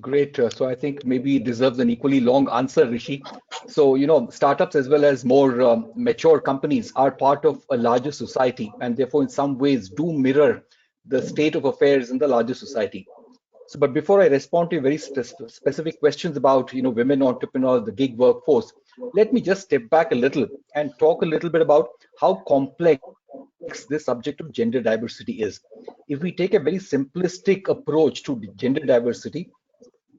Great. So I think maybe it deserves an equally long answer, Rishi. So, startups as well as more mature companies are part of a larger society and therefore in some ways do mirror the state of affairs in the larger society. So, but before I respond to your very specific questions about, women entrepreneurs, the gig workforce, let me just step back a little and talk a little bit about how complex this subject of gender diversity is. If we take a very simplistic approach to gender diversity,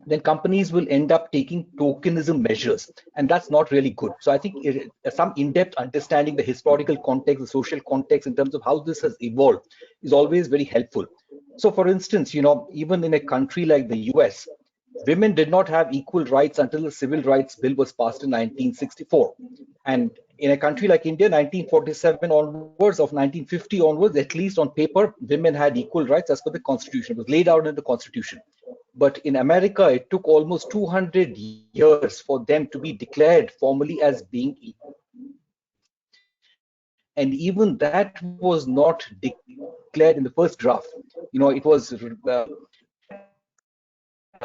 then companies will end up taking tokenism measures, and that's not really good. So I think some in-depth understanding the historical context, the social context in terms of how this has evolved is always very helpful. So for instance, even in a country like the US, women did not have equal rights until the Civil Rights Bill was passed in 1964. And in a country like India, 1947 onwards, of 1950 onwards, at least on paper, women had equal rights as per the Constitution. It was laid out in the Constitution. But in America, it took almost 200 years for them to be declared formally as being equal. And even that was not declared in the first draft. It was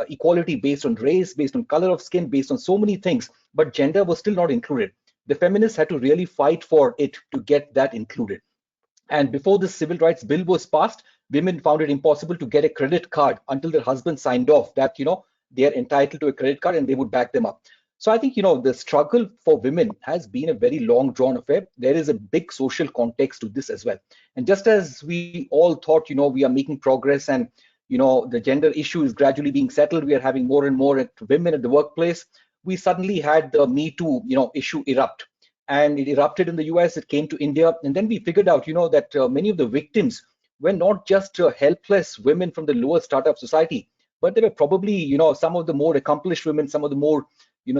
equality based on race, based on color of skin, based on so many things, but gender was still not included. The feminists had to really fight for it to get that included. And before the Civil Rights Bill was passed, women found it impossible to get a credit card until their husband signed off that, they are entitled to a credit card and they would back them up. So I think, the struggle for women has been a very long drawn affair. There is a big social context to this as well. And just as we all thought, we are making progress and, the gender issue is gradually being settled, we are having more and more women at the workplace, we suddenly had the Me Too, issue erupt, and it erupted in the US, it came to India, and then we figured out, that many of the victims were not just helpless women from the lower startup society, but they were probably, some of the more accomplished women, some of the more,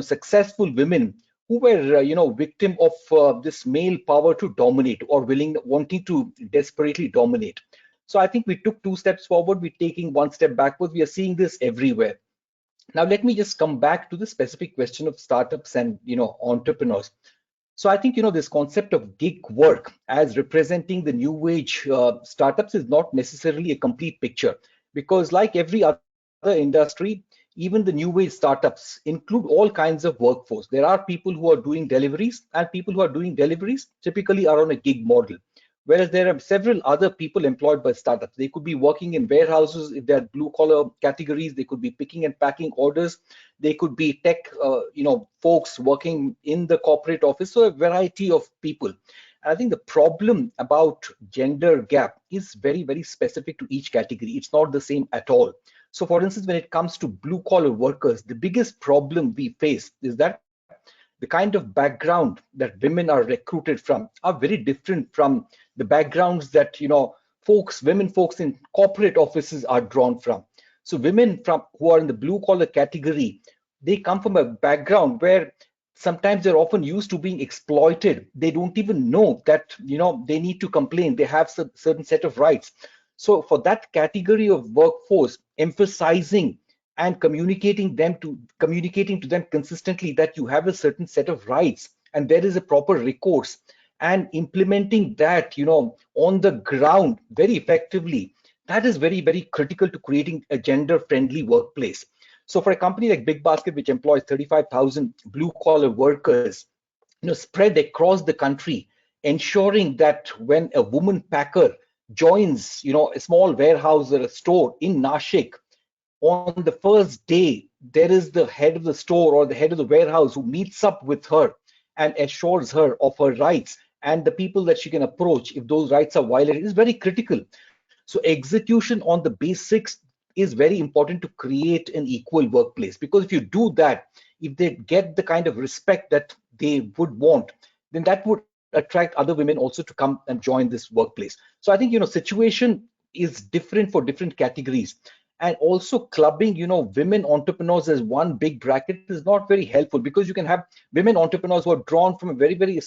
successful women who were, victim of this male power to dominate or wanting to desperately dominate. So I think we took two steps forward, we're taking one step backwards. We are seeing this everywhere. Now, let me just come back to the specific question of startups and, entrepreneurs. So I think this concept of gig work as representing the new age startups is not necessarily a complete picture, because like every other industry, even the new age startups include all kinds of workforce. There are people who are doing deliveries, and people who are doing deliveries typically are on a gig model. Whereas there are several other people employed by startups. They could be working in warehouses if they're blue collar categories. They could be picking and packing orders. They could be tech, folks working in the corporate office. So a variety of people. And I think the problem about gender gap is very, very specific to each category. It's not the same at all. So for instance, when it comes to blue collar workers, the biggest problem we face is that the kind of background that women are recruited from are very different from the backgrounds that women folks in corporate offices are drawn from. So women from who are in the blue collar category, they come from a background where sometimes they're often used to being exploited. They don't even know that they need to complain. They have a certain set of rights. So for that category of workforce, emphasizing and communicating to them consistently that you have a certain set of rights and there is a proper recourse, and implementing that on the ground very effectively, that is very, very critical to creating a gender friendly workplace. So for a company like Bigbasket, which employs 35,000 blue collar workers, spread across the country, ensuring that when a woman packer joins a small warehouse or a store in Nashik, on the first day, there is the head of the store or the head of the warehouse who meets up with her and assures her of her rights and the people that she can approach if those rights are violated is very critical. So execution on the basics is very important to create an equal workplace, because if you do that, if they get the kind of respect that they would want, then that would attract other women also to come and join this workplace. So I think situation is different for different categories. And also clubbing women entrepreneurs as one big bracket is not very helpful, because you can have women entrepreneurs who are drawn from a very, very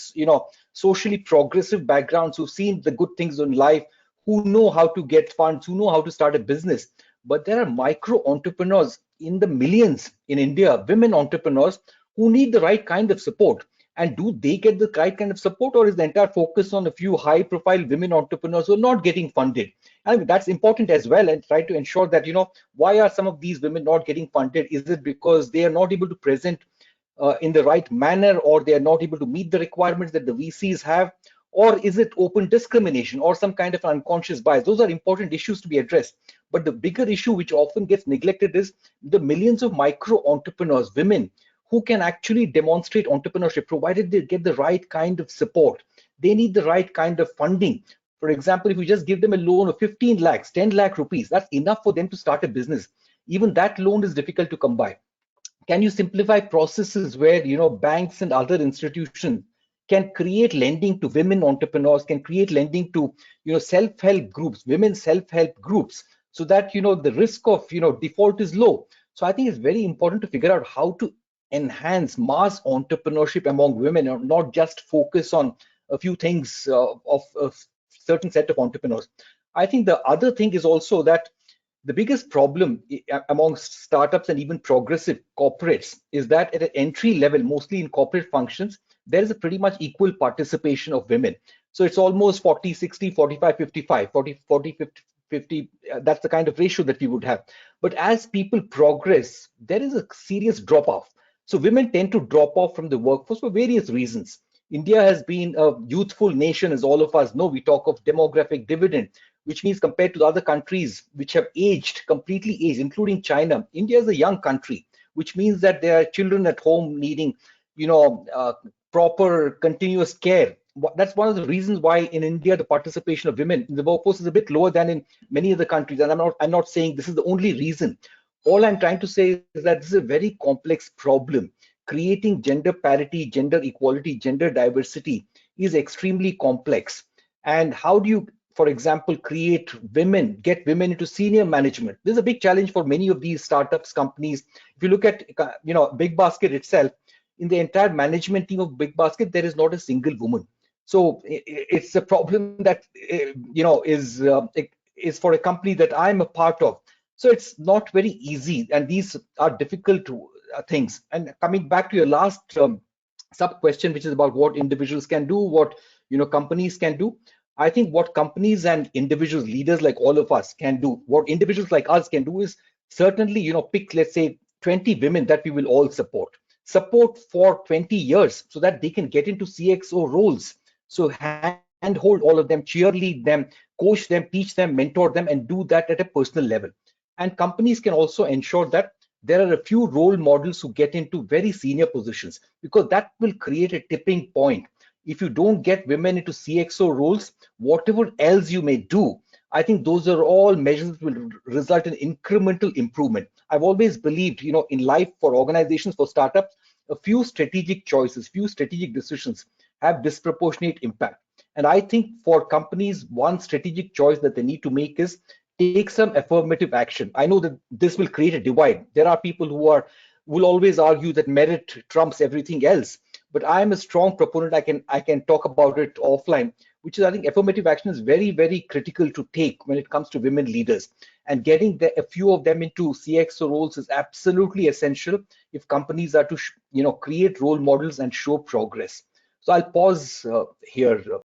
socially progressive backgrounds, who've seen the good things in life, who know how to get funds, who know how to start a business. But there are micro entrepreneurs in the millions in India, women entrepreneurs who need the right kind of support. And do they get the right kind of support, or is the entire focus on a few high profile women entrepreneurs who are not getting funded? I mean, that's important as well, and try to ensure that, why are some of these women not getting funded? Is it because they are not able to present in the right manner, or they are not able to meet the requirements that the VCs have? Or is it open discrimination or some kind of unconscious bias? Those are important issues to be addressed. But the bigger issue, which often gets neglected, is the millions of micro entrepreneurs, women, who can actually demonstrate entrepreneurship, provided they get the right kind of support. They need the right kind of funding. For example, if we just give them a loan of 15 lakhs, 10 lakh rupees, that's enough for them to start a business. Even that loan is difficult to come by. Can you simplify processes where banks and other institutions can create lending to women entrepreneurs, can create lending to self-help groups, women self-help groups, so that the risk of default is low. So I think it's very important to figure out how to enhance mass entrepreneurship among women, and not just focus on a few things of a certain set of entrepreneurs. I think the other thing is also that the biggest problem amongst startups and even progressive corporates is that at an entry level, mostly in corporate functions, there is a pretty much equal participation of women. So it's almost 40, 60, 45, 55, 40, 40, 50, 50. That's the kind of ratio that we would have. But as people progress, there is a serious drop off. So women tend to drop off from the workforce for various reasons. India has been a youthful nation, as all of us know. We talk of demographic dividend, which means compared to the other countries which have aged, completely aged, including China, India is a young country, which means that there are children at home needing, proper continuous care. That's one of the reasons why in India the participation of women in the workforce is a bit lower than in many other countries. And I'm not saying this is the only reason. All I'm trying to say is that this is a very complex problem. Creating gender parity, gender equality, gender diversity is extremely complex. And how do you, for example, get women into senior management? This is a big challenge for many of these startups companies. If you look at Bigbasket itself, in the entire management team of Bigbasket, there is not a single woman. So it's a problem that is for a company that I'm a part of. So it's not very easy, and these are difficult things. And coming back to your last sub question, which is about what individuals can do, what companies can do. I think what companies and individuals, leaders like all of us can do, what individuals like us can do, is certainly pick, let's say, 20 women that we will all support for 20 years, so that they can get into CXO roles. So handhold all of them, cheerlead them, coach them, teach them, mentor them, and do that at a personal level. And companies can also ensure that there are a few role models who get into very senior positions, because that will create a tipping point. If you don't get women into CXO roles, whatever else you may do, I think those are all measures that will result in incremental improvement. I've always believed, in life, for organizations, for startups, a few strategic choices, few strategic decisions have disproportionate impact. And I think for companies, one strategic choice that they need to make is take some affirmative action. I know that this will create a divide. There are people who will always argue that merit trumps everything else. But I am a strong proponent. I can talk about it offline, which is, I think affirmative action is very, very critical to take when it comes to women leaders. And getting a few of them into CXO roles is absolutely essential if companies are to create role models and show progress. So I'll pause here.